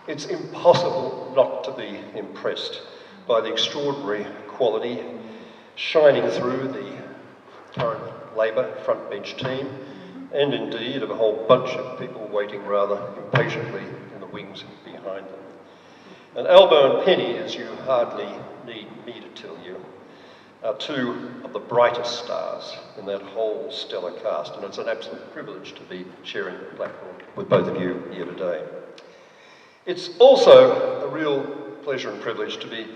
it's impossible not to be impressed by the extraordinary quality shining through the current Labor frontbench team, and indeed of a whole bunch of people waiting rather impatiently in the wings behind them. And Albo and Penny, as you hardly need me to tell you, are two of the brightest stars in that whole stellar cast, and it's an absolute privilege to be sharing the platform with both of you here today. It's also a real pleasure and privilege to be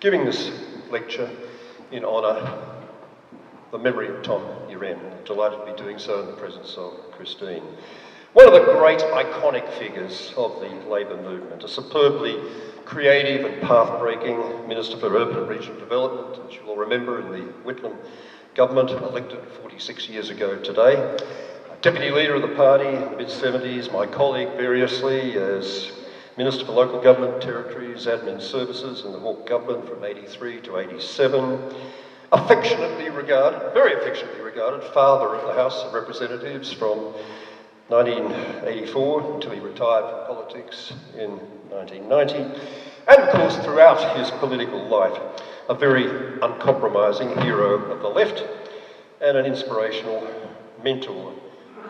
giving this lecture in honour of the memory of Tom Uren. I'm delighted to be doing so in the presence of Christine. One of the great iconic figures of the Labor movement, a superbly creative and path-breaking Minister for Urban and Regional Development, as you'll all remember, in the Whitlam government, elected 46 years ago today. Deputy Leader of the party in the mid-70s, my colleague variously as Minister for Local Government, Territories, Admin Services in the Hawke government from 83 to 87. Affectionately regarded, very affectionately regarded, father of the House of Representatives from 1984 until he retired from politics in 1990. And of course, throughout his political life, a very uncompromising hero of the left and an inspirational mentor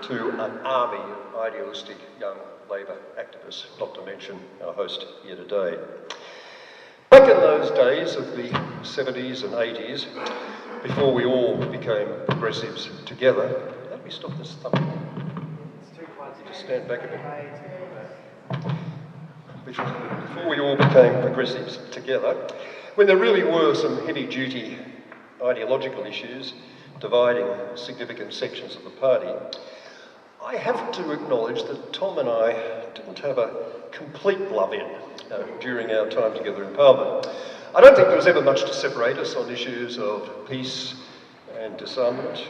to an army of idealistic young Labor activists, not to mention our host here today. Back in those days of the 70s and 80s, before we all became progressives together, let me stop this thumping. Just stand back a bit. Before we all became progressives together, when there really were some heavy-duty ideological issues dividing significant sections of the party, I have to acknowledge that Tom and I didn't have a complete love-in during our time together in Parliament. I don't think there was ever much to separate us on issues of peace and disarmament.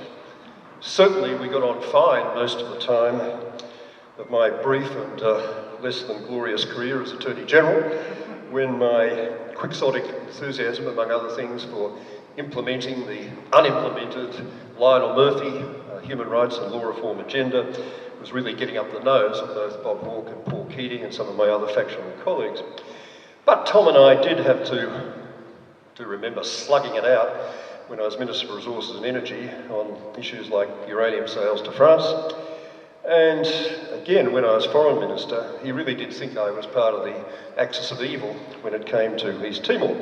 Certainly we got on fine most of the time of my brief and less than glorious career as Attorney General, when my quixotic enthusiasm, among other things, for implementing the unimplemented Lionel Murphy human rights and law reform agenda was really getting up the nose of both Bob Hawke and Paul Keating and some of my other factional colleagues. But Tom and I did have to remember slugging it out when I was Minister for Resources and Energy on issues like uranium sales to France. And again, when I was Foreign Minister, he really did think I was part of the axis of evil when it came to East Timor,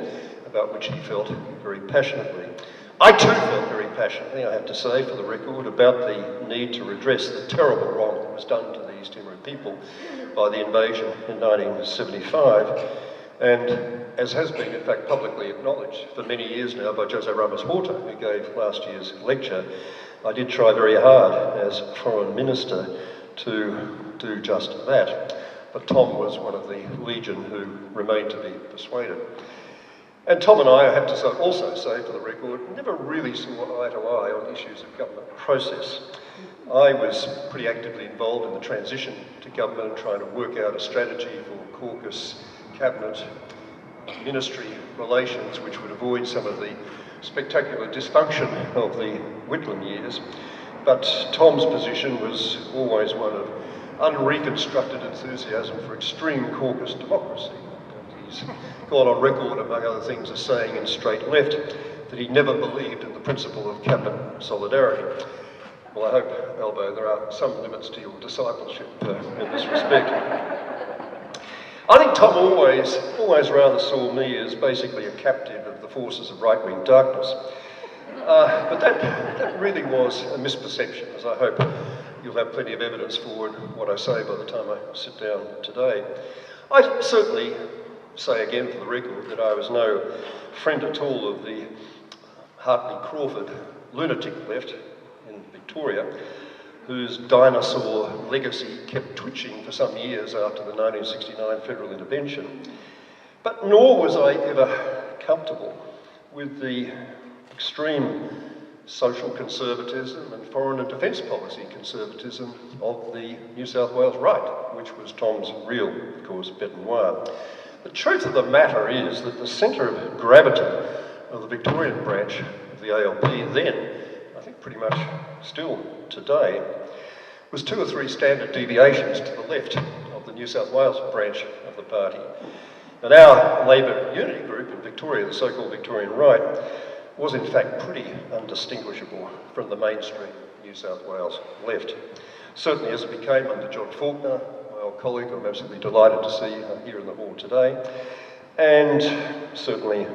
about which he felt very passionately. I too felt very passionately, I have to say, for the record, about the need to redress the terrible wrong that was done to the East Timor people by the invasion in 1975. And as has been, in fact, publicly acknowledged for many years now by Jose Ramos Horta, who gave last year's lecture, I did try very hard as Foreign Minister to do just that. But Tom was one of the legion who remained to be persuaded. And Tom and I have to also say, for the record, never really saw eye to eye on issues of government process. I was pretty actively involved in the transition to government, trying to work out a strategy for caucus, cabinet, ministry relations, which would avoid some of the spectacular dysfunction of the Whitlam years. But Tom's position was always one of unreconstructed enthusiasm for extreme caucus democracy. He's gone on record, among other things, as saying in Straight Left that he never believed in the principle of cabinet solidarity. Well, I hope, Albo, there are some limits to your discipleship in this respect. I think Tom always rather saw me as basically a captive of the forces of right-wing darkness. But that really was a misperception, as I hope you'll have plenty of evidence for in what I say by the time I sit down today. I certainly say again for the record that I was no friend at all of the Hartley-Crawford lunatic left in Victoria, whose dinosaur legacy kept twitching for some years after the 1969 federal intervention. But nor was I ever comfortable with the extreme social conservatism and foreign and defence policy conservatism of the New South Wales right, which was Tom's real, of course, bête noire. The truth of the matter is that the centre of gravity of the Victorian branch of the ALP then, I think pretty much still today, was 2 or 3 standard deviations to the left of the New South Wales branch of the party. And our Labor unity group in Victoria, the so-called Victorian Right, was in fact pretty undistinguishable from the mainstream New South Wales left. Certainly as it became under John Faulkner, my old colleague, I'm absolutely delighted to see here in the hall today, and certainly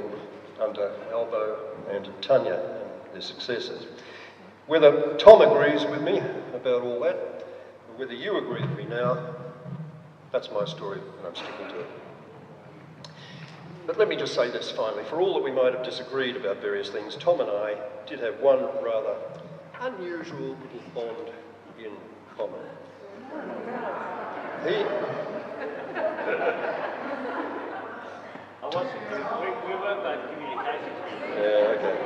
under Albo and Tanya and their successors. Whether Tom agrees with me about all that, or whether you agree with me now, that's my story and I'm sticking to it. But let me just say this finally, for all that we might have disagreed about various things, Tom and I did have one rather unusual little bond in common. We work on communication. Yeah, okay.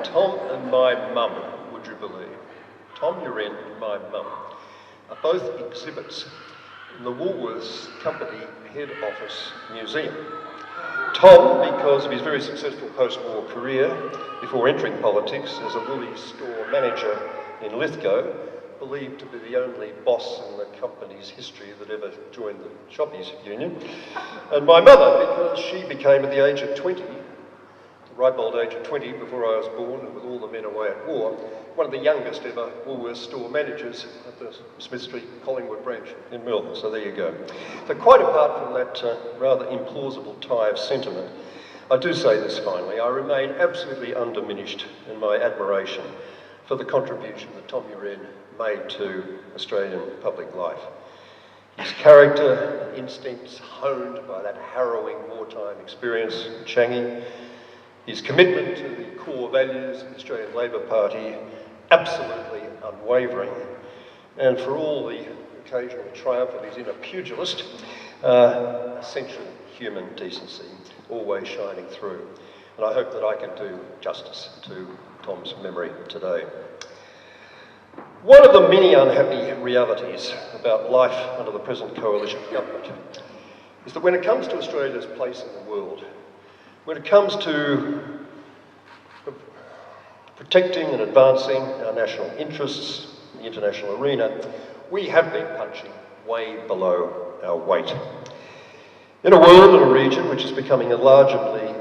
Tom and my mum, would you believe? Tom Uren and my mum are both exhibits in the Woolworths Company head office museum. Tom, because of his very successful post-war career, before entering politics as a Woolies store manager in Lithgow, believed to be the only boss in the company's history that ever joined the Shoppies Union. And my mother, because she became at the age of 20, the ripe old age of 20 before I was born and with all the men away at war, one of the youngest ever Woolworths store managers at the Smith Street Collingwood branch in Melbourne. So there you go. So quite apart from that rather implausible tie of sentiment, I do say this finally, I remain absolutely undiminished in my admiration for the contribution that Tom Uren made to Australian public life. His character and instincts honed by that harrowing wartime experience in Changi, his commitment to the core values of the Australian Labor Party, absolutely unwavering, and for all the occasional triumph of his inner pugilist, essential human decency, always shining through. And I hope that I can do justice to Tom's memory today. One of the many unhappy realities about life under the present coalition government is that when it comes to Australia's place in the world, when it comes to protecting and advancing our national interests in the international arena, we have been punching way below our weight. In a world and a region which is becoming alarmingly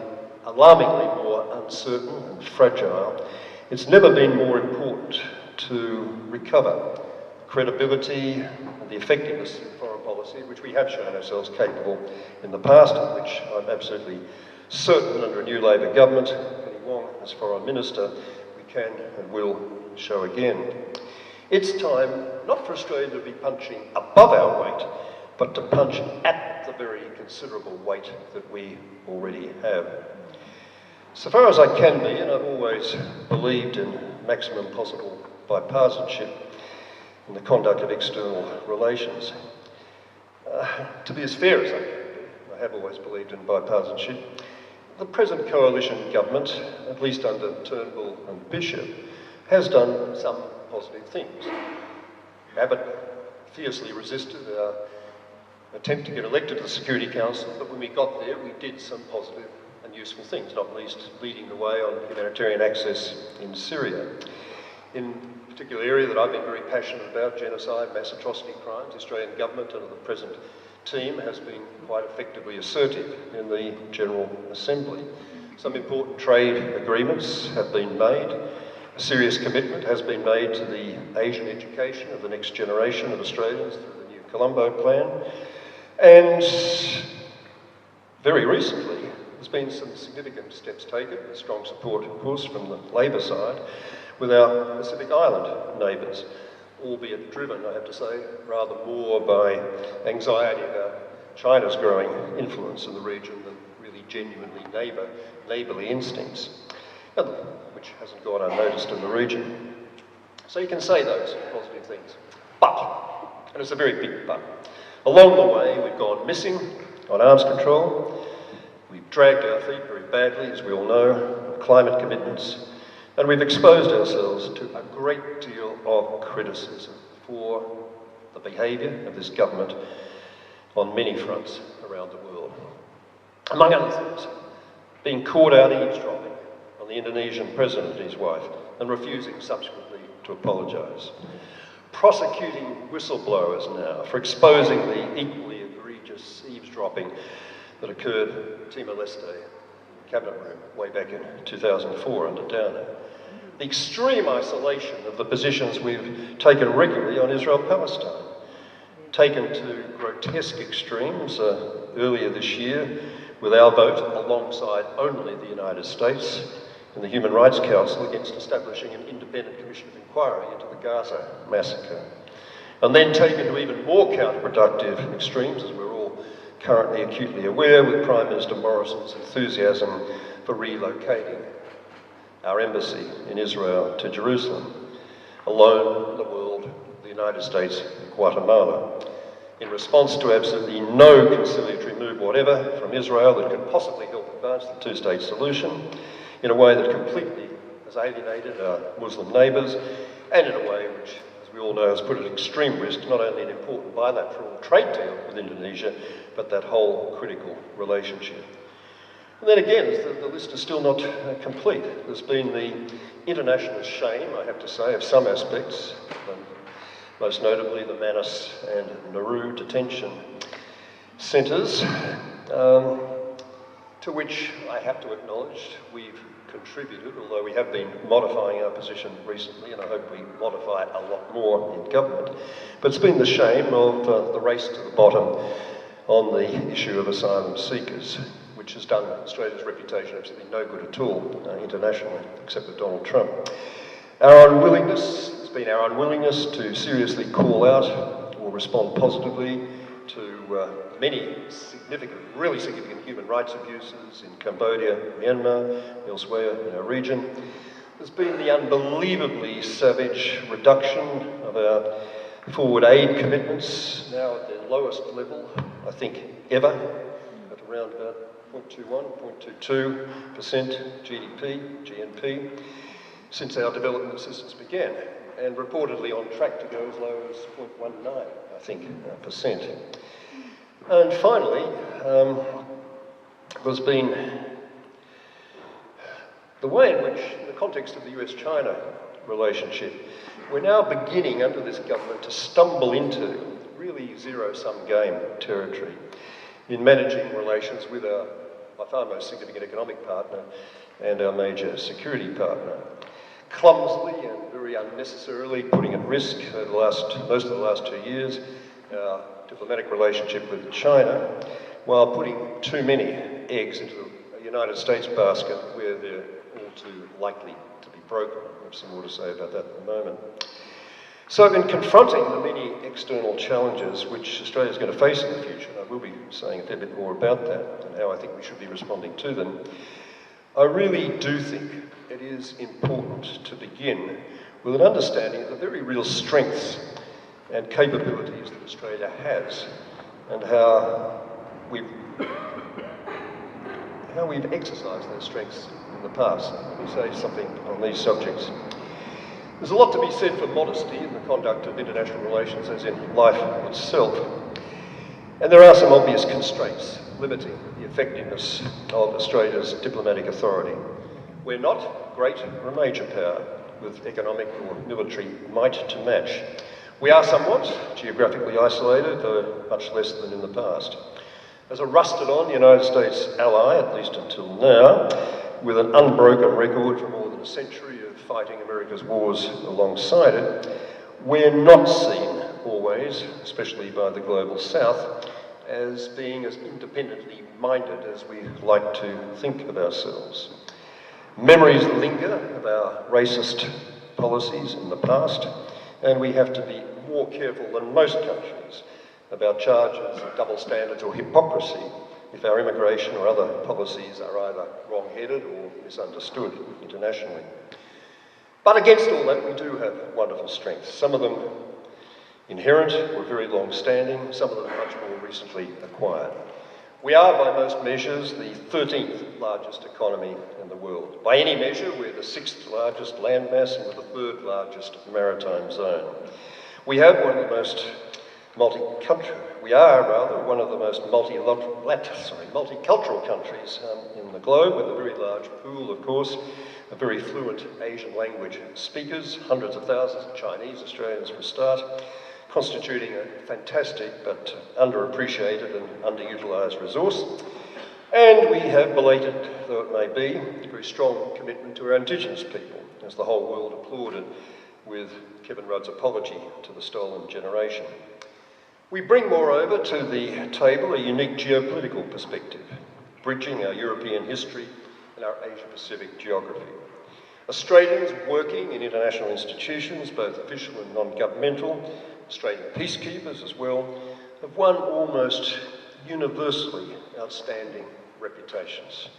more uncertain and fragile, it's never been more important to recover credibility and the effectiveness of foreign policy, which we have shown ourselves capable in the past, and which I'm absolutely certain under a new Labor government, Penny Wong as Foreign Minister, we can and will show again. It's time not for Australia to be punching above our weight, but to punch at the very considerable weight that we already have. So far as I can be, and I've always believed in maximum possible bipartisanship in the conduct of external relations, to be as fair as I can be, I have always believed in bipartisanship, the present coalition government, at least under Turnbull and Bishop, has done some positive things. Abbott fiercely resisted our attempt to get elected to the Security Council, but when we got there, we did some positive and useful things, not least leading the way on humanitarian access in Syria. In a particular area that I've been very passionate about, genocide, mass atrocity crimes, the Australian government under the present team has been quite effectively assertive in the General Assembly. Some important trade agreements have been made. A serious commitment has been made to the Asian education of the next generation of Australians through the new Colombo Plan. And very recently, there's been some significant steps taken, with strong support, of course, from the Labor side, with our Pacific Island neighbours, albeit driven, I have to say, rather more by anxiety about China's growing influence in the region than really genuinely neighbourly instincts, which hasn't gone unnoticed in the region. So you can say those positive things. But, and it's a very big but, along the way we've gone missing on arms control, we've dragged our feet very badly, as we all know, on climate commitments, and we've exposed ourselves to a great deal of criticism for the behaviour of this government on many fronts around the world. Among other things, being caught out eavesdropping on the Indonesian president and his wife and refusing subsequently to apologise. prosecuting whistleblowers now for exposing the equally egregious eavesdropping that occurred at Timor-Leste cabinet room way back in 2004 under Downer. The extreme isolation of the positions we've taken regularly on Israel-Palestine, taken to grotesque extremes earlier this year with our vote alongside only the United States in the Human Rights Council against establishing an independent commission of inquiry into the Gaza massacre. And then taken to even more counterproductive extremes, as we're all currently acutely aware, with Prime Minister Morrison's enthusiasm for relocating our embassy in Israel to Jerusalem, alone in the world, the United States and Guatemala, in response to absolutely no conciliatory move whatever from Israel that could possibly help advance the two-state solution, in a way that completely has alienated our Muslim neighbours, and in a way which, as we all know, has put at extreme risk not only an important bilateral trade deal with Indonesia, but that whole critical relationship. And then again, the list is still not complete. There's been the international shame, I have to say, of some aspects, most notably the Manus and Nauru detention centres, to which I have to acknowledge we've contributed, although we have been modifying our position recently, and I hope we modify it a lot more in government. But it's been the shame of the race to the bottom on the issue of asylum seekers, which has done Australia's reputation absolutely no good at all internationally, except with Donald Trump. Our unwillingness, it's been our unwillingness to seriously call out or respond positively to many significant, really significant human rights abuses in Cambodia, Myanmar, elsewhere in our region. There's been the unbelievably savage reduction of our forward aid commitments, now at their lowest level, I think, ever, at around about 0.21, 0.22% GNP, since our development assistance began, and reportedly on track to go as low as 0.19, I think, percent. And finally, there's been the way in which, in the context of the US-China relationship, we're now beginning under this government to stumble into really zero-sum game territory in managing relations with our, by far most significant economic partner and our major security partner. Clumsily and very unnecessarily putting at risk over most of the last 2 years our diplomatic relationship with China, while putting too many eggs into the United States basket where they're all too likely to be broken. I have some more to say about that in a moment. So in confronting the many external challenges which Australia is going to face in the future, and I will be saying a fair bit more about that and how I think we should be responding to them, I really do think it is important to begin with an understanding of the very real strengths and capabilities that Australia has and how we've exercised those strengths in the past. Let me say something on these subjects. There's a lot to be said for modesty in the conduct of international relations, as in life itself. And there are some obvious constraints limiting the effectiveness of Australia's diplomatic authority. We're not great or a major power with economic or military might to match. We are somewhat geographically isolated, though much less than in the past. As a rusted-on United States ally, at least until now, with an unbroken record for more than a century of fighting America's wars alongside it, we're not seen always, especially by the global south, as being as independently minded as we like to think of ourselves. Memories linger of our racist policies in the past, and we have to be more careful than most countries about charges of double standards or hypocrisy if our immigration or other policies are either wrong-headed or misunderstood internationally. But against all that, we do have wonderful strengths. Some of them inherent or very long-standing, some of them much more recently acquired. We are, by most measures, the 13th largest economy in the world. By any measure, we're the 6th largest landmass and we're the 3rd largest maritime zone. We have one of the most We are, rather, one of the most multicultural countries in the globe, with a very large pool, of course, of very fluent Asian language speakers, hundreds of thousands of Chinese Australians for a start, constituting a fantastic but underappreciated and underutilised resource. And we have, belated though it may be, a very strong commitment to our Indigenous people, as the whole world applauded with Kevin Rudd's apology to the stolen generation. We bring, moreover, to the table a unique geopolitical perspective, bridging our European history and our Asia-Pacific geography. Australians working in international institutions, both official and non-governmental, Australian peacekeepers as well, have won almost universally outstanding reputations.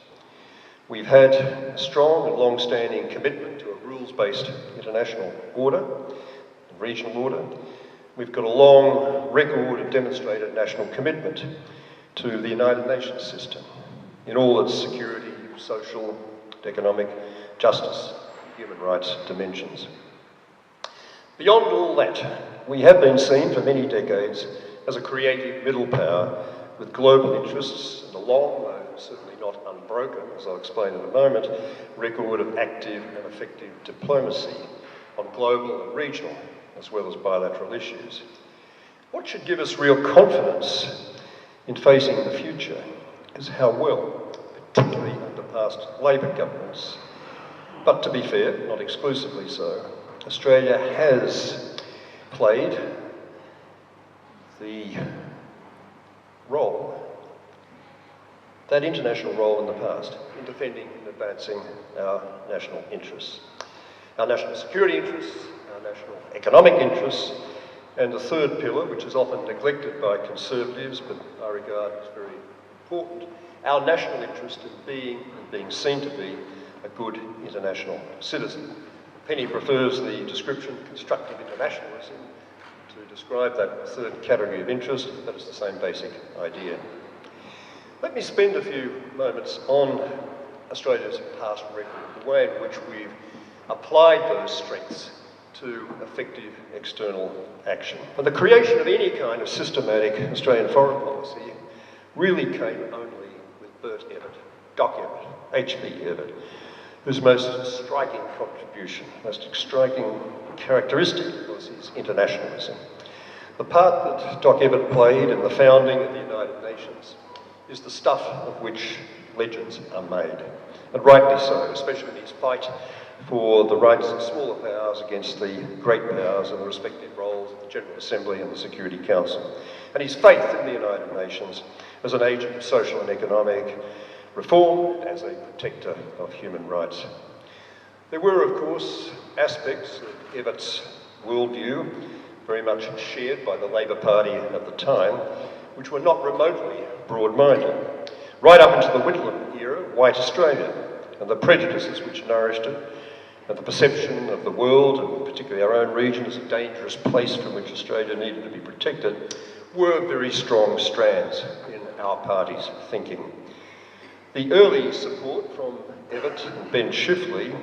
We've had a strong and long-standing commitment to a rules-based international order, regional order. We've got a long record of demonstrated national commitment to the United Nations system in all its security, social, economic, justice, human rights dimensions. Beyond all that, we have been seen for many decades as a creative middle power with global interests and a long, though certainly not unbroken, as I'll explain in a moment, record of active and effective diplomacy on global and regional as well as bilateral issues. What should give us real confidence in facing the future is how well, particularly under past Labor governments, but to be fair, not exclusively so, Australia has played the role, that international role in the past, in defending and advancing our national interests, our national security interests, our national economic interests, and the third pillar, which is often neglected by Conservatives, but I regard as very important, our national interest in being seen to be a good international citizen. Penny prefers the description constructive internationalism to describe that third category of interest, but it's the same basic idea. Let me spend a few moments on Australia's past record, the way in which we've applied those strengths to effective external action. And the creation of any kind of systematic Australian foreign policy really came only with Bert Evatt, Doc Evatt, H.B. Evatt, whose most striking contribution, most striking characteristic was his internationalism. The part that Doc Evatt played in the founding of the United Nations is the stuff of which legends are made, and rightly so, especially in his fight for the rights of smaller powers against the great powers and the respective roles of the General Assembly and the Security Council, and his faith in the United Nations as an agent of social and economic reform and as a protector of human rights. There were, of course, aspects of Evatt's worldview, very much shared by the Labor Party at the time, which were not remotely broad-minded. Right up into the Whitlam era, white Australia, and the prejudices which nourished it, and the perception of the world, and particularly our own region, as a dangerous place from which Australia needed to be protected, were very strong strands in our party's thinking. The early support from Evatt and Ben Chifley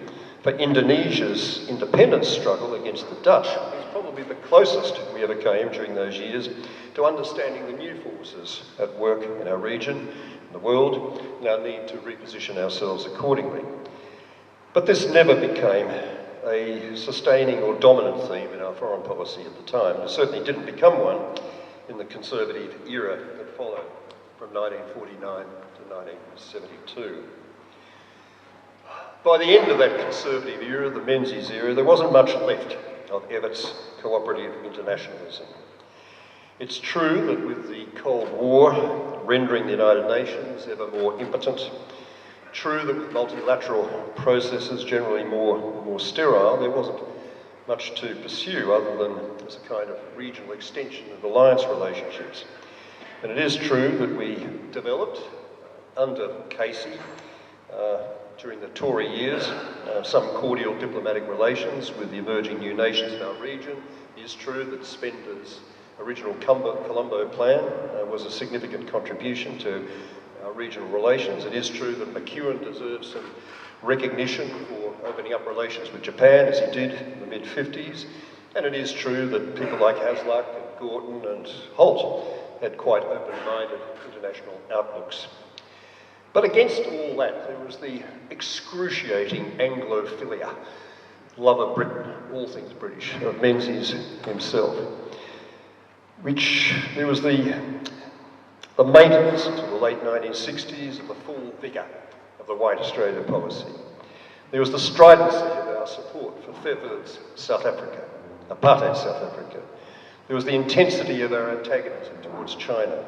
for Indonesia's independence struggle against the Dutch was probably the closest we ever came during those years to understanding the new forces at work in our region, in the world, and our need to reposition ourselves accordingly. But this never became a sustaining or dominant theme in our foreign policy at the time, and it certainly didn't become one in the Conservative era that followed from 1949 to 1972. By the end of that Conservative era, the Menzies era, there wasn't much left of Evatt's cooperative internationalism. It's true that with the Cold War rendering the United Nations ever more impotent, true that with multilateral processes generally more sterile, there wasn't much to pursue other than as a kind of regional extension of alliance relationships. And it is true that we developed under Casey during the Tory years some cordial diplomatic relations with the emerging new nations in our region. It is true that Spender's original Colombo plan was a significant contribution to our regional relations. It is true that McEwen deserves some recognition for opening up relations with Japan, as he did in the mid-50s. And it is true that people like Hasluck and Gorton and Holt had quite open-minded international outlooks. But against all that, there was the excruciating Anglophilia, love of Britain, all things British, of Menzies himself, which there was the maintenance until the late 1960s of the full vigour of the White Australia policy. There was the stridency of our support for Fever's South Africa, apartheid South Africa. There was the intensity of our antagonism towards China.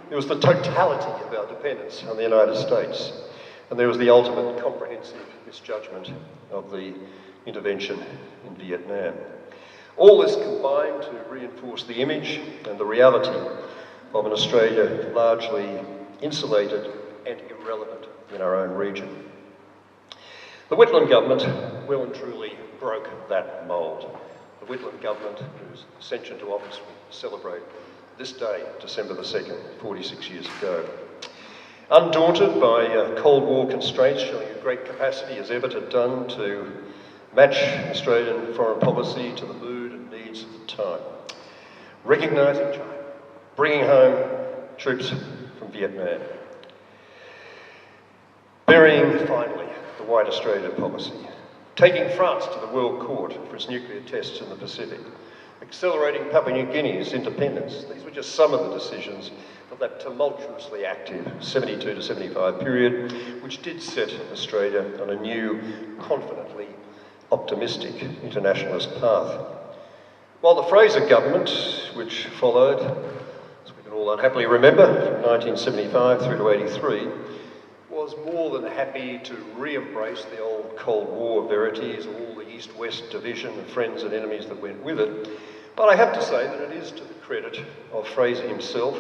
There was the totality of our dependence on the United States. And there was the ultimate comprehensive misjudgment of the intervention in Vietnam. All this combined to reinforce the image and the reality of an Australia largely insulated and irrelevant in our own region. The Whitlam government well and truly broke that mould. The Whitlam government, whose ascension to office we celebrate this day, December the 2nd, 46 years ago. Undaunted by Cold War constraints, showing a great capacity, as Everett had done, to match Australian foreign policy to the mood and needs of the time. Recognising China, bringing home troops from Vietnam. Burying, finally, the White Australia policy. Taking France to the World Court for its nuclear tests in the Pacific. Accelerating Papua New Guinea's independence. These were just some of the decisions of that tumultuously active 72 to 75 period, which did set Australia on a new, confidently optimistic internationalist path. While the Fraser government, which followed, as we can all unhappily remember, from 1975 through to 83, was more than happy to re-embrace the old Cold War verities, all the East-West division of friends and enemies that went with it. But I have to say that it is to the credit of Fraser himself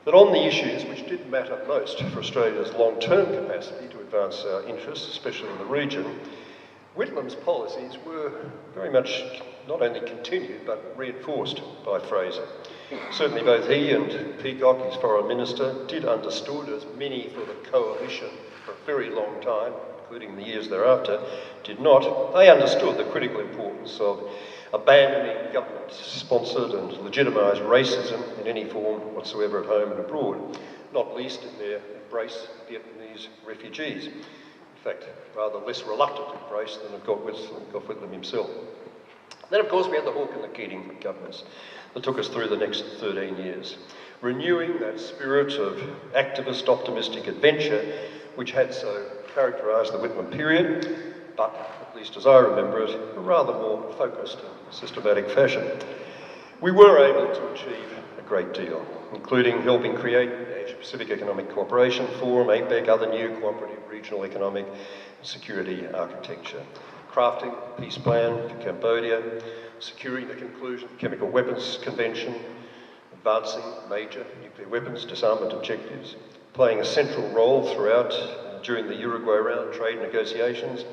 that on the issues which did matter most for Australia's long-term capacity to advance our interests, especially in the region, Whitlam's policies were very much not only continued but reinforced by Fraser. Certainly both he and Peacock, his foreign minister, did understood, as many for the coalition for a very long time, including the years thereafter, did not. They understood the critical importance of abandoning government-sponsored and legitimised racism in any form whatsoever at home and abroad, not least in their embrace of Vietnamese refugees. In fact, rather less reluctant embrace than of Gough Whitlam himself. Then, of course, we had the Hawke and the Keating governments that took us through the next 13 years, renewing that spirit of activist, optimistic adventure which had so characterised the Whitlam period, but, at least as I remember it, in a rather more focused and systematic fashion. We were able to achieve a great deal, including helping create the Asia-Pacific Economic Cooperation Forum, APEC, other new cooperative regional economic and security architecture, crafting a peace plan for Cambodia, securing the conclusion of the Chemical Weapons Convention, advancing major nuclear weapons disarmament objectives, playing a central role throughout during the Uruguay round trade negotiations,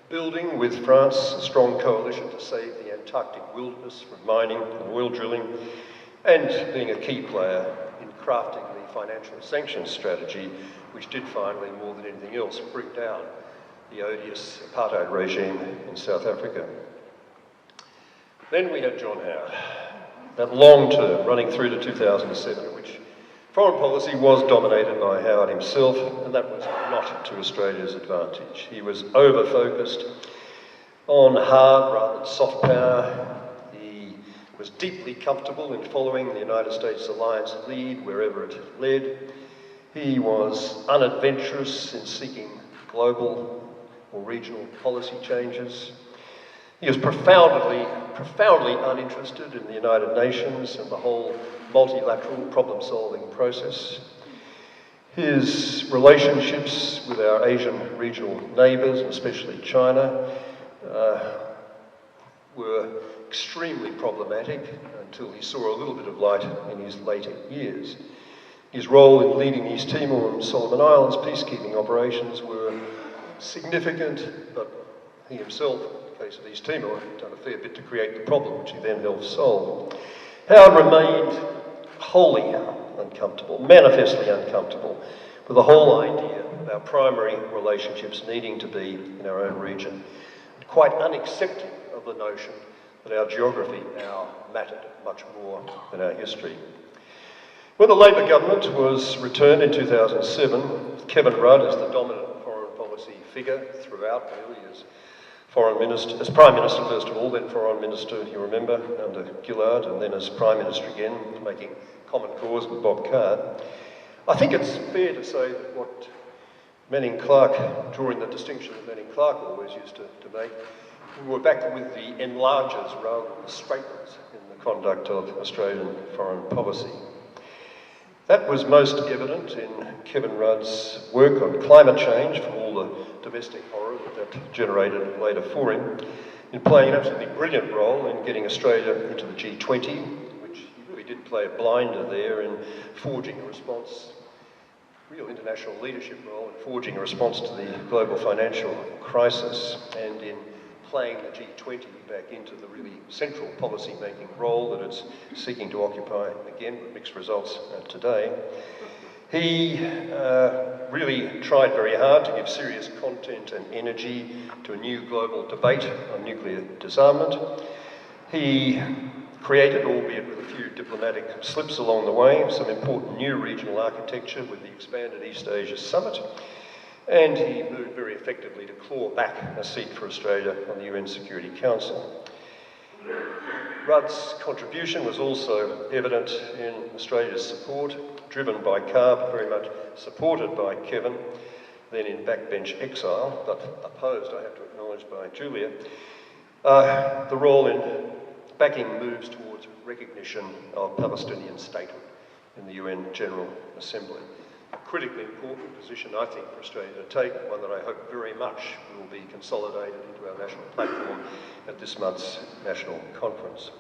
building with France a strong coalition to save the Antarctic wilderness from mining and oil drilling, and being a key player in crafting the financial sanctions strategy, which did finally, more than anything else, bring down the odious apartheid regime in South Africa. Then we had John Howard, that long term running through to 2007, in which foreign policy was dominated by Howard himself, and that was not to Australia's advantage. He was over-focused on hard rather than soft power. He was deeply comfortable in following the United States alliance lead wherever it led. He was unadventurous in seeking global or regional policy changes. He was profoundly uninterested in the United Nations and the whole multilateral problem-solving process. His relationships with our Asian regional neighbours, and especially China, were extremely problematic until he saw a little bit of light in his later years. His role in leading East Timor and Solomon Islands peacekeeping operations were significant, but he himself, in the case of East Timor, had done a fair bit to create the problem, which he then helped solve. Howard remained wholly uncomfortable, manifestly uncomfortable, with the whole idea of our primary relationships needing to be in our own region, and quite unaccepting of the notion that our geography now mattered much more than our history. When the Labor government was returned in 2007, Kevin Rudd as the dominant foreign policy figure throughout, really, as Foreign Minister, as Prime Minister first of all, then Foreign Minister, you remember, under Gillard, and then as Prime Minister again, making common cause with Bob Carr. I think it's fair to say that what Manning Clark, drawing the distinction that Manning Clark always used to make, we were back with the enlargers rather than the straighteners in the conduct of Australian foreign policy. That was most evident in Kevin Rudd's work on climate change, for all the domestic horror that generated later for him, in playing an absolutely brilliant role in getting Australia into the G20, which he really did play a blinder there in forging a response, real international leadership role in forging a response to the global financial crisis, and in playing the G20 back into the really central policy-making role that it's seeking to occupy, again with mixed results today. He really tried very hard to give serious content and energy to a new global debate on nuclear disarmament. He created, albeit with a few diplomatic slips along the way, some important new regional architecture with the expanded East Asia Summit, and he moved very effectively to claw back a seat for Australia on the UN Security Council. Rudd's contribution was also evident in Australia's support, driven by Carr, but very much supported by Kevin, then in backbench exile, but opposed, I have to acknowledge, by Julia, the role in backing moves towards recognition of Palestinian statehood in the UN General Assembly. A critically important position, I think, for Australia to take, one that I hope very much will be consolidated into our national platform at this month's national conference.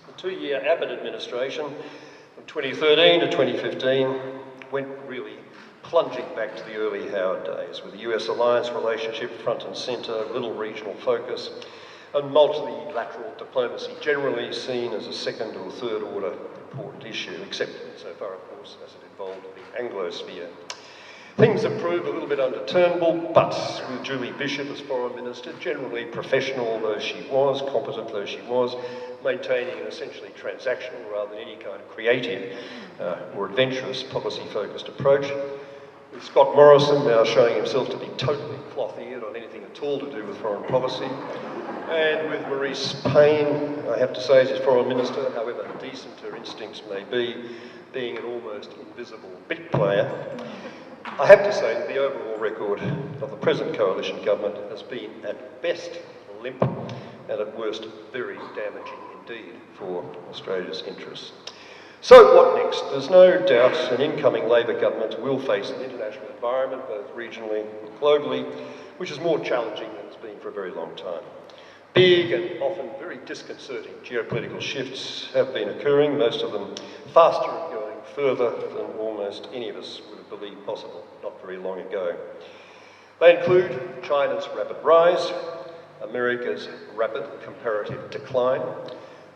The two-year Abbott administration, from 2013 to 2015, went really plunging back to the early Howard days, with the US alliance relationship front and centre, little regional focus, and multilateral diplomacy generally seen as a second or third order important issue, except insofar, of course, as it involved the Anglosphere. Things have proved a little bit under Turnbull, but with Julie Bishop as Foreign Minister, generally professional though she was, competent though she was, maintaining an essentially transactional rather than any kind of creative or adventurous policy-focused approach. With Scott Morrison now showing himself to be totally cloth-eared on anything at all to do with foreign policy. And with Marise Payne, I have to say, as his Foreign Minister, however decent her instincts may be, being an almost invisible bit player, I have to say that the overall record of the present coalition government has been at best limp and at worst very damaging indeed for Australia's interests. So what next? There's no doubt an incoming Labor government will face an international environment, both regionally and globally, which is more challenging than it's been for a very long time. Big and often very disconcerting geopolitical shifts have been occurring, most of them faster and going further than almost any of us would have believed possible not very long ago. They include China's rapid rise, America's rapid comparative decline,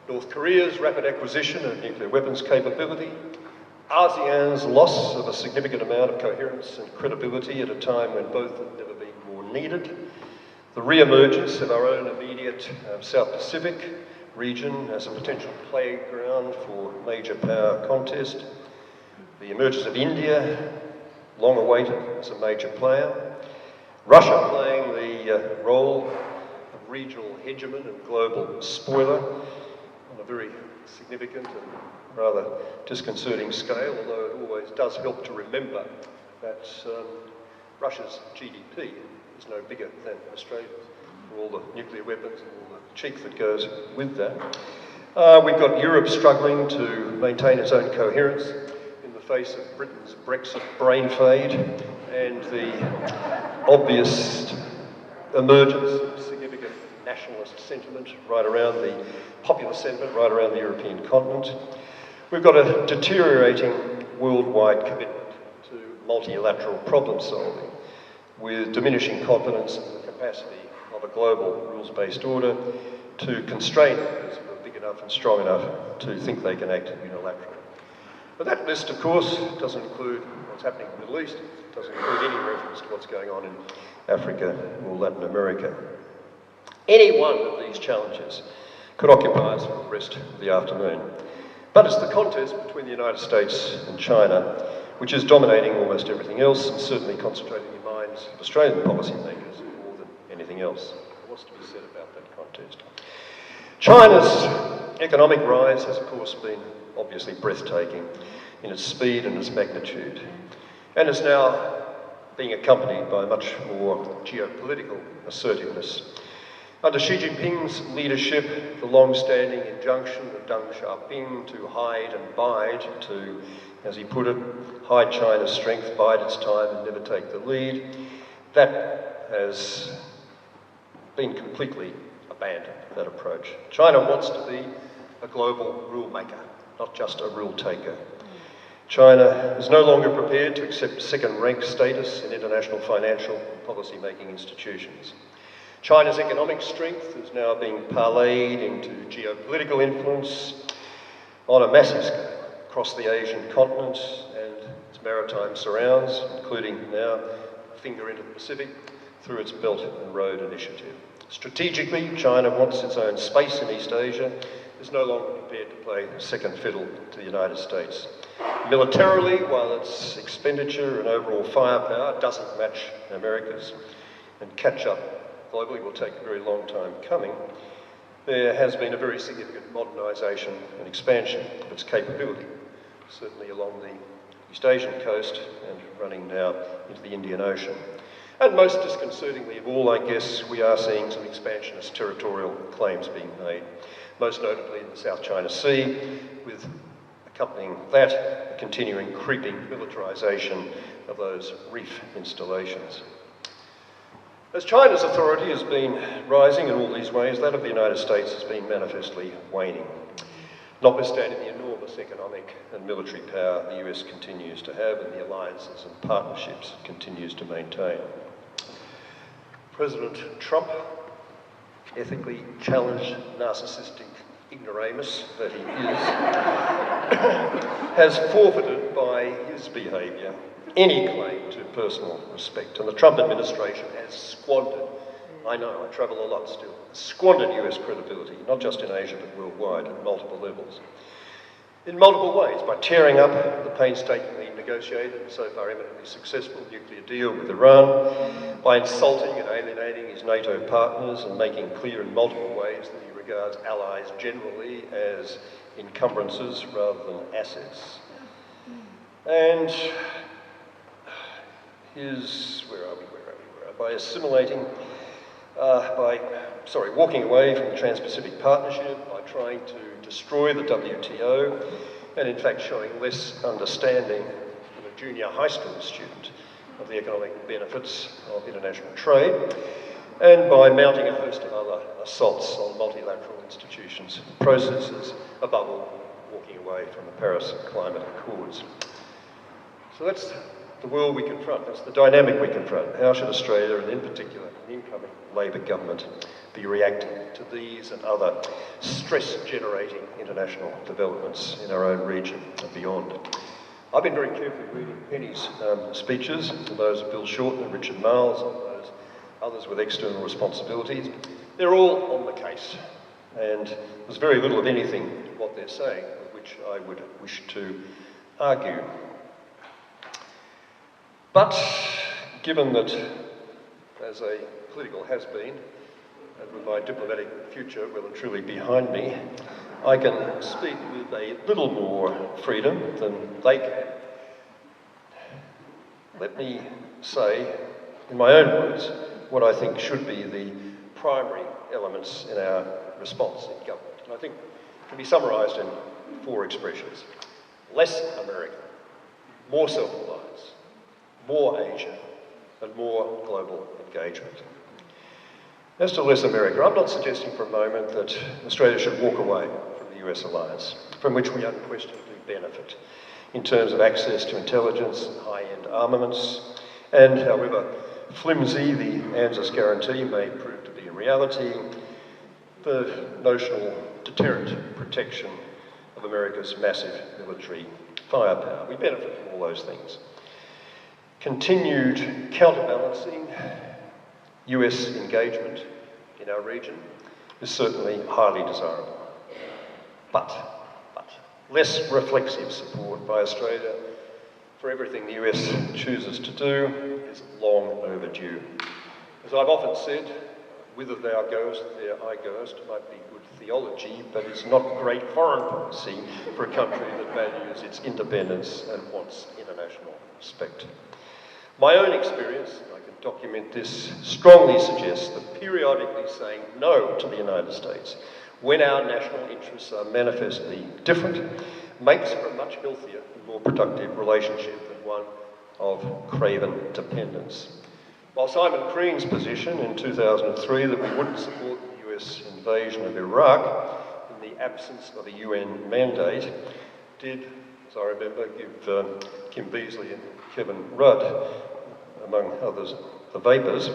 North Korea's rapid acquisition of nuclear weapons capability, ASEAN's loss of a significant amount of coherence and credibility at a time when both have never been more needed, the re-emergence of our own immediate South Pacific region as a potential playground for major power contest, the emergence of India, long awaited as a major player, Russia playing the role of regional hegemon and global spoiler on a very significant and rather disconcerting scale, although it always does help to remember that Russia's GDP is no bigger than Australia's, for all the nuclear weapons and all the cheek that goes with that. We've got Europe struggling to maintain its own coherence in the face of Britain's Brexit brain fade and the obvious emergence of significant nationalist sentiment right around the popular sentiment right around the European continent. We've got a deteriorating worldwide commitment to multilateral problem solving, with diminishing confidence in the capacity of a global rules-based order to constrain those who are big enough and strong enough to think they can act unilaterally. But that list, of course, doesn't include what's happening in the Middle East, doesn't include any reference to what's going on in Africa or Latin America. Any one of these challenges could occupy us for the rest of the afternoon. But it's the contest between the United States and China which is dominating almost everything else and certainly concentrating in the minds of Australian policymakers more than anything else. What's to be said about that contest? China's economic rise has, of course, been obviously breathtaking in its speed and its magnitude, and is now being accompanied by much more geopolitical assertiveness. Under Xi Jinping's leadership, the long-standing injunction of Deng Xiaoping to hide and bide, to, as he put it, hide China's strength, bide its time and never take the lead, that has been completely abandoned, that approach. China wants to be a global rule maker, not just a rule taker. China is no longer prepared to accept second-rank status in international financial and policy-making institutions. China's economic strength is now being parlayed into geopolitical influence on a massive scale across the Asian continent and its maritime surrounds, including now a finger into the Pacific through its Belt and Road Initiative. Strategically, China wants its own space in East Asia, is no longer prepared to play second fiddle to the United States. Militarily, while its expenditure and overall firepower doesn't match America's, and catch up globally will take a very long time coming, there has been a very significant modernisation and expansion of its capability, certainly along the East Asian coast and running now into the Indian Ocean. And most disconcertingly of all, I guess, we are seeing some expansionist territorial claims being made, most notably in the South China Sea, with accompanying that a continuing creeping militarisation of those reef installations. As China's authority has been rising in all these ways, that of the United States has been manifestly waning, notwithstanding the enormous economic and military power the US continues to have and the alliances and partnerships it continues to maintain. President Trump, ethically challenged, narcissistic ignoramus that he is, has forfeited by his behaviour any claim to personal respect. And the Trump administration has squandered, I know, I travel a lot still, squandered US credibility, not just in Asia but worldwide at multiple levels. In multiple ways, by tearing up the painstakingly negotiated and so far eminently successful nuclear deal with Iran, by insulting and alienating his NATO partners and making clear in multiple ways that he regards allies generally as encumbrances rather than assets. And by assimilating, walking away from the Trans-Pacific Partnership, by trying to destroy the WTO, and in fact showing less understanding than a junior high school student of the economic benefits of international trade, and by mounting a host of other assaults on multilateral institutions and processes, above all, walking away from the Paris Climate Accords. So that's the world we confront, that's the dynamic we confront. How should Australia, and in particular an incoming Labor government, be reacting to these and other stress-generating international developments in our own region and beyond? I've been very carefully reading Penny's speeches, and those of Bill Shorten and Richard Marles, and those others with external responsibilities. They're all on the case, and there's very little of anything in what they're saying with which I would wish to argue. But given that, as a political has-been, and with my diplomatic future well and truly behind me, I can speak with a little more freedom than they can. Let me say, in my own words, what I think should be the primary elements in our response in government. And I think it can be summarised in 4 expressions. Less American, more self-reliance, more Asia, and more global engagement. As to less America, I'm not suggesting for a moment that Australia should walk away from the US alliance, from which we unquestionably benefit in terms of access to intelligence and high-end armaments, and however flimsy the ANZUS guarantee may prove to be in reality, the notional deterrent protection of America's massive military firepower. We benefit from all those things. Continued counterbalancing US engagement in our region is certainly highly desirable. But less reflexive support by Australia for everything the US chooses to do is long overdue. As I've often said, whither thou goest, there I goest might be good theology, but it's not great foreign policy for a country that values its independence and wants international respect. My own experience, and I can document this, strongly suggests that periodically saying no to the United States when our national interests are manifestly different makes for a much healthier and more productive relationship than one of craven dependence. While Simon Crean's position in 2003 that we wouldn't support the US invasion of Iraq in the absence of a UN mandate did, as I remember, give Kim Beazley and Kevin Rudd, among others, the vapours,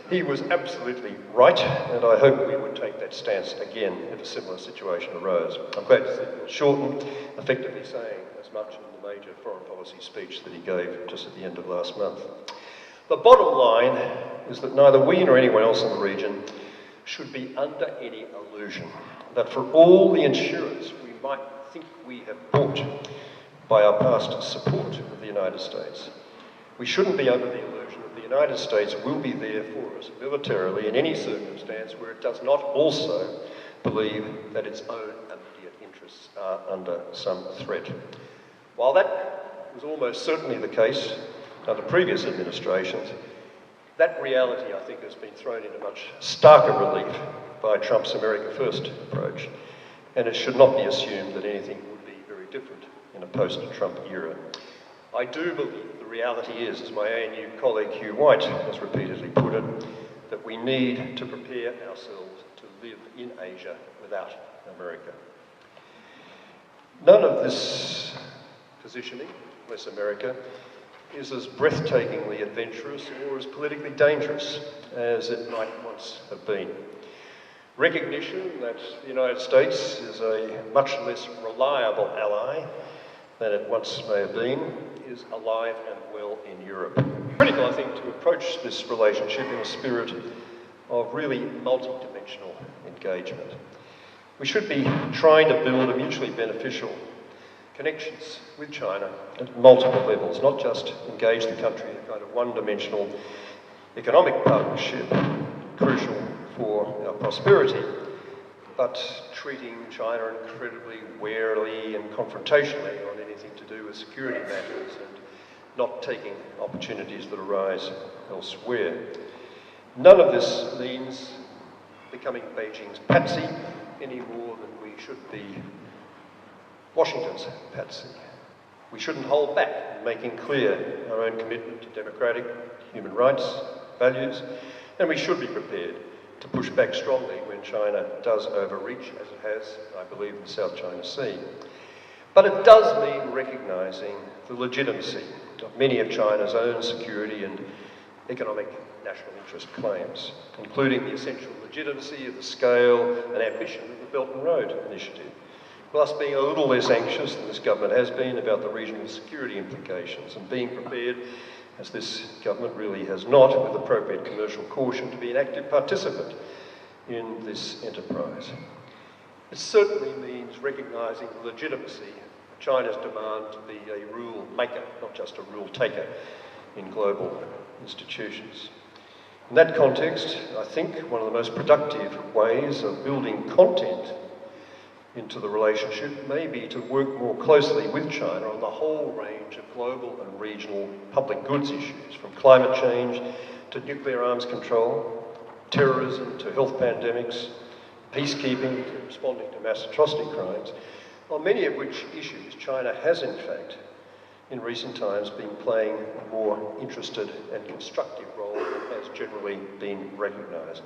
he was absolutely right, and I hope we would take that stance again if a similar situation arose. I'm glad to see Bill Shorten effectively saying as much in the major foreign policy speech that he gave just at the end of last month. The bottom line is that neither we nor anyone else in the region should be under any illusion that for all the insurance we might think we have bought by our past support of the United States, we shouldn't be under the illusion that the United States will be there for us militarily in any circumstance where it does not also believe that its own immediate interests are under some threat. While that was almost certainly the case under previous administrations, that reality, I think, has been thrown into much starker relief by Trump's America First approach, and it should not be assumed that anything would be very different in a post-Trump era. I do believe the reality is, as my ANU colleague Hugh White has repeatedly put it, that we need to prepare ourselves to live in Asia without America. None of this positioning, less America, is as breathtakingly adventurous or as politically dangerous as it might once have been. Recognition that the United States is a much less reliable ally than it once may have been is alive and well in Europe. Critical, I think, to approach this relationship in a spirit of really multi-dimensional engagement. We should be trying to build a mutually beneficial connections with China at multiple levels, not just engage the country in a kind of one-dimensional economic partnership, crucial for our prosperity, but treating China incredibly warily and confrontationally on anything to do with security matters and not taking opportunities that arise elsewhere. None of this means becoming Beijing's patsy any more than we should be Washington's patsy. We shouldn't hold back in making clear our own commitment to democratic human rights, values, and we should be prepared to push back strongly when China does overreach, as it has, I believe, in the South China Sea. But it does mean recognising the legitimacy of many of China's own security and economic national interest claims, including the essential legitimacy of the scale and ambition of the Belt and Road Initiative, plus being a little less anxious than this government has been about the regional security implications and being prepared, as this government really has not, with appropriate commercial caution, to be an active participant in this enterprise. It certainly means recognising the legitimacy of China's demand to be a rule maker, not just a rule taker in global institutions. In that context, I think one of the most productive ways of building content into the relationship may be to work more closely with China on the whole range of global and regional public goods issues, from climate change to nuclear arms control, terrorism to health pandemics, peacekeeping to responding to mass atrocity crimes, on many of which issues China has in fact in recent times been playing a more interested and constructive role than has generally been recognised.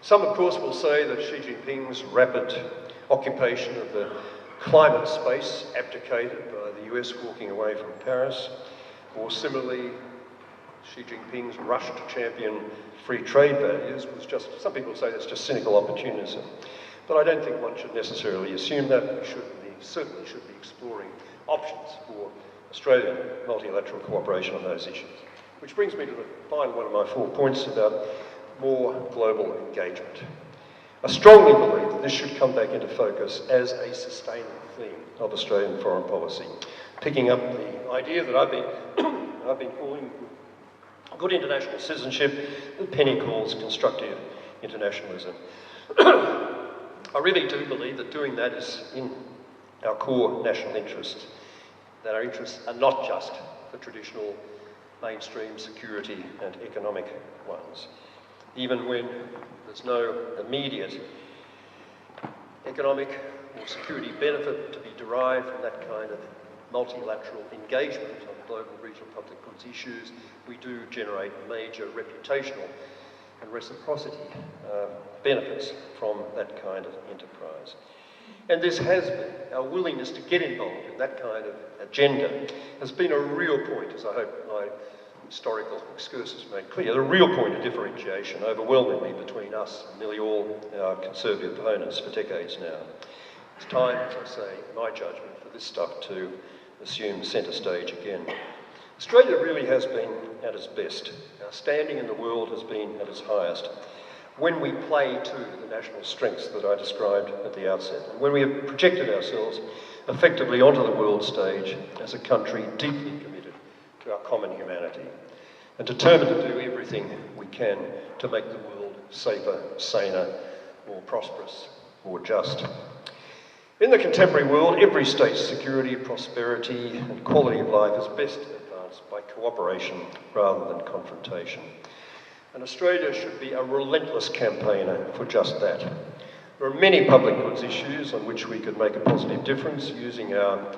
Some, of course, will say that Xi Jinping's rapid occupation of the climate space abdicated by the US walking away from Paris, or similarly, Xi Jinping's rush to champion free trade values was just, some people say that's just cynical opportunism. But I don't think one should necessarily assume that. We certainly should be exploring options for Australian multilateral cooperation on those issues. Which brings me to the final one of my 4 points about more global engagement. I strongly believe that this should come back into focus as a sustainable theme of Australian foreign policy, picking up the idea that I've been calling good international citizenship, that Penny calls constructive internationalism. I really do believe that doing that is in our core national interests, that our interests are not just the traditional mainstream security and economic ones. Even when there's no immediate economic or security benefit to be derived from that kind of multilateral engagement on global regional public goods issues, we do generate major reputational and reciprocity benefits from that kind of enterprise. And this has been, our willingness to get involved in that kind of agenda has been a real point, as I hope my historical excursus made clear, a real point of differentiation overwhelmingly between us and nearly all our conservative opponents for decades now. It's time, as I say, in my judgment, for this stuff to assume centre stage again. Australia really has been at its best. Our standing in the world has been at its highest when we play to the national strengths that I described at the outset, and when we have projected ourselves effectively onto the world stage as a country deeply committed to our common humanity and determined to do everything we can to make the world safer, saner, more prosperous, more just. In the contemporary world, every state's security, prosperity and quality of life is best advanced by cooperation rather than confrontation. And Australia should be a relentless campaigner for just that. There are many public goods issues on which we could make a positive difference using our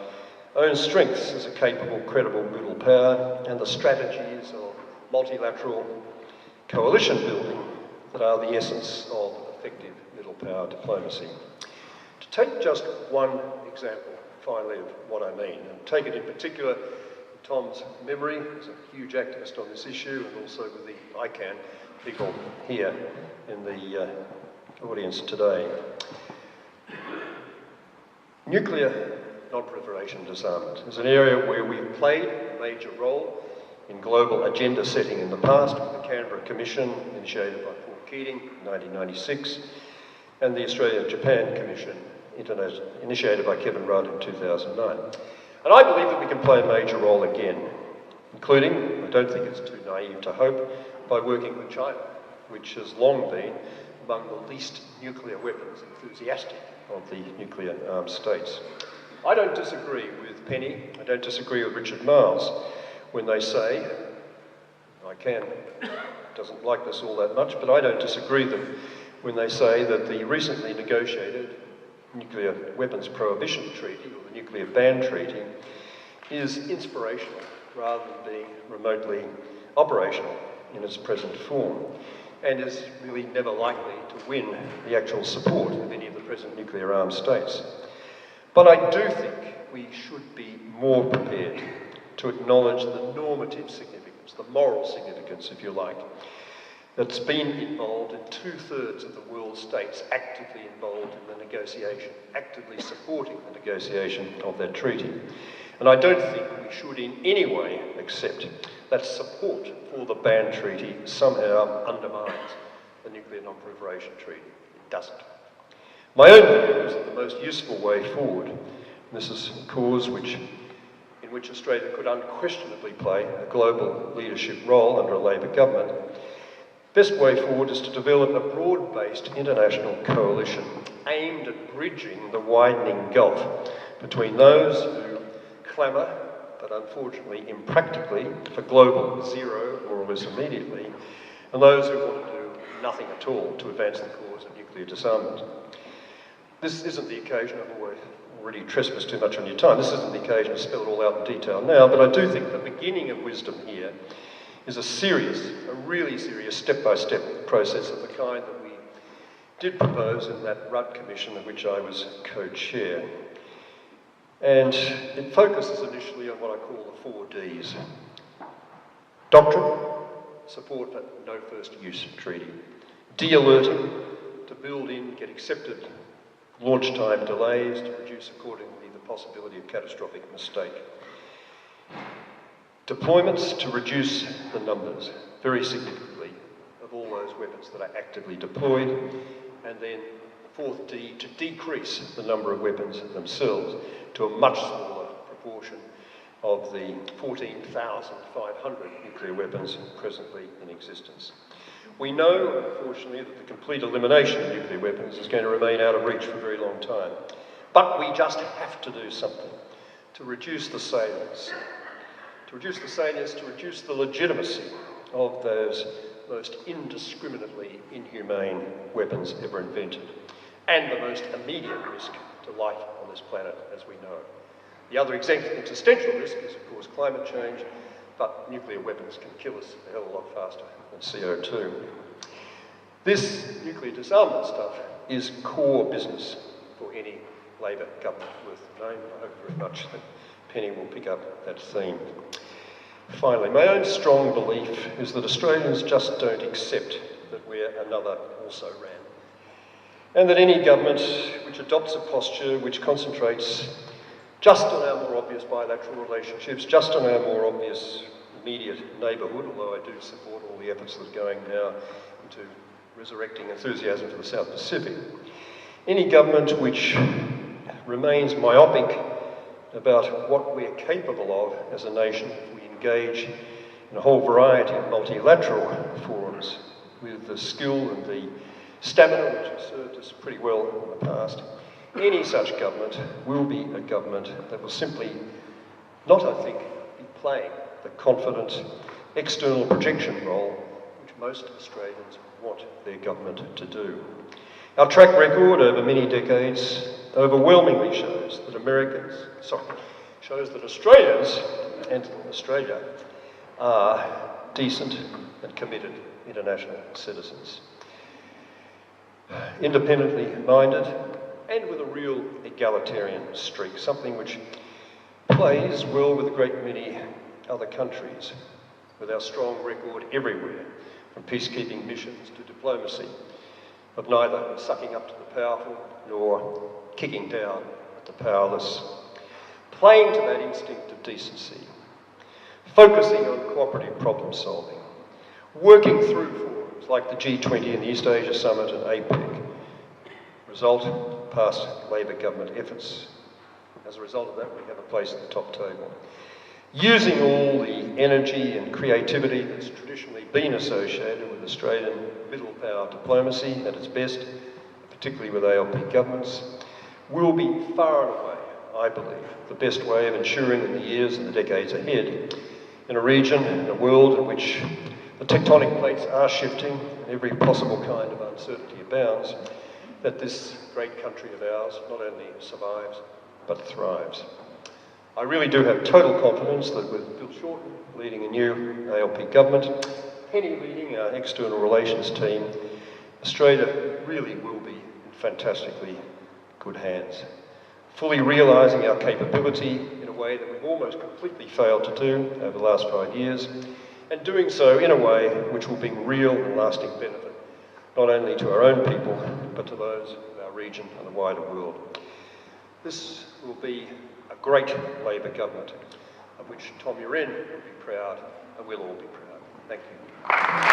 own strengths as a capable, credible middle power and the strategies of multilateral coalition building that are the essence of effective middle power diplomacy. To take just one example, finally, of what I mean, and take it in particular in Tom's memory, he's a huge activist on this issue, and also with the ICANN people here in the audience today. Nuclear non-proliferation disarmament is an area where we've played a major role in global agenda setting in the past, with the Canberra Commission initiated by Paul Keating in 1996, and the Australia-Japan Commission initiated by Kevin Rudd in 2009. And I believe that we can play a major role again, including, I don't think it's too naive to hope, by working with China, which has long been among the least nuclear weapons enthusiastic of the nuclear armed states. I don't disagree with Penny, I don't disagree with Richard Marles when they say, ICANN doesn't like this all that much, but I don't disagree with them when they say that the recently negotiated Nuclear Weapons Prohibition Treaty, or the Nuclear Ban Treaty, is inspirational rather than being remotely operational in its present form, and is really never likely to win the actual support of any of the present nuclear armed states. But I do think we should be more prepared to acknowledge the normative significance, the moral significance, if you like, that's been involved in 2/3 of the world's states actively involved in the negotiation, actively supporting the negotiation of that treaty. And I don't think we should in any way accept that support for the ban treaty somehow undermines the Nuclear Non-Proliferation Treaty. It doesn't. My own view is that the most useful way forward, and this is a cause in which Australia could unquestionably play a global leadership role under a Labor government, best way forward is to develop a broad-based international coalition aimed at bridging the widening gulf between those who clamour, but unfortunately impractically, for global zero more or less immediately, and those who want to do nothing at all to advance the cause of nuclear disarmament. This isn't the occasion, I've already trespassed too much on your time, this isn't the occasion to spell it all out in detail now, but I do think the beginning of wisdom here is a really serious step-by-step process of the kind that we did propose in that Rudd Commission of which I was co-chair. And it focuses initially on what I call the 4 Ds. Doctrine, support for no first use treaty. De-alerting, to build in, get accepted launch time delays to reduce accordingly the possibility of catastrophic mistake. Deployments to reduce the numbers very significantly of all those weapons that are actively deployed, and then the fourth D, to decrease the number of weapons themselves to a much smaller proportion of the 14,500 nuclear weapons presently in existence. We know, unfortunately, that the complete elimination of nuclear weapons is going to remain out of reach for a very long time. But we just have to do something to reduce the salience, to reduce the legitimacy of those most indiscriminately inhumane weapons ever invented, and the most immediate risk to life on this planet as we know it. The other existential risk is, of course, climate change, but nuclear weapons can kill us a hell of a lot faster than CO2. This nuclear disarmament stuff is core business for any Labor government worth the name. I hope very much that Penny will pick up that theme. Finally, my own strong belief is that Australians just don't accept that we're another also-ran, and that any government which adopts a posture which concentrates just on our more obvious bilateral relationships, just on our more obvious immediate neighbourhood, although I do support all the efforts that are going now into resurrecting enthusiasm for the South Pacific. Any government which remains myopic about what we're capable of as a nation if we engage in a whole variety of multilateral forums with the skill and the stamina which has served us pretty well in the past. Any such government will be a government that will simply not, I think, be playing the confident external projection role which most Australians want their government to do. Our track record over many decades overwhelmingly shows that Australians and Australia are decent and committed international citizens. Independently minded and with a real egalitarian streak, something which plays well with a great many other countries, with our strong record everywhere, from peacekeeping missions to diplomacy, of neither sucking up to the powerful nor kicking down at the powerless, playing to that instinct of decency, focusing on cooperative problem solving, working through forums like the G20 and the East Asia Summit and APEC. Result, past Labor government efforts. As a result of that, we have a place at the top table. Using all the energy and creativity that's traditionally been associated with Australian middle power diplomacy at its best, particularly with ALP governments, will be far and away, I believe, the best way of ensuring in the years and the decades ahead, in a region, in a world in which the tectonic plates are shifting and every possible kind of uncertainty abounds, that this great country of ours not only survives, but thrives. I really do have total confidence that with Bill Shorten leading a new ALP government, Penny leading our external relations team, Australia really will be in fantastically good hands, fully realising our capability in a way that we've almost completely failed to do over the last 5 years, and doing so in a way which will bring real and lasting benefit, not only to our own people, but to those of our region and the wider world. This will be a great Labor government, of which Tom Uren will be proud, and we'll all be proud. Thank you.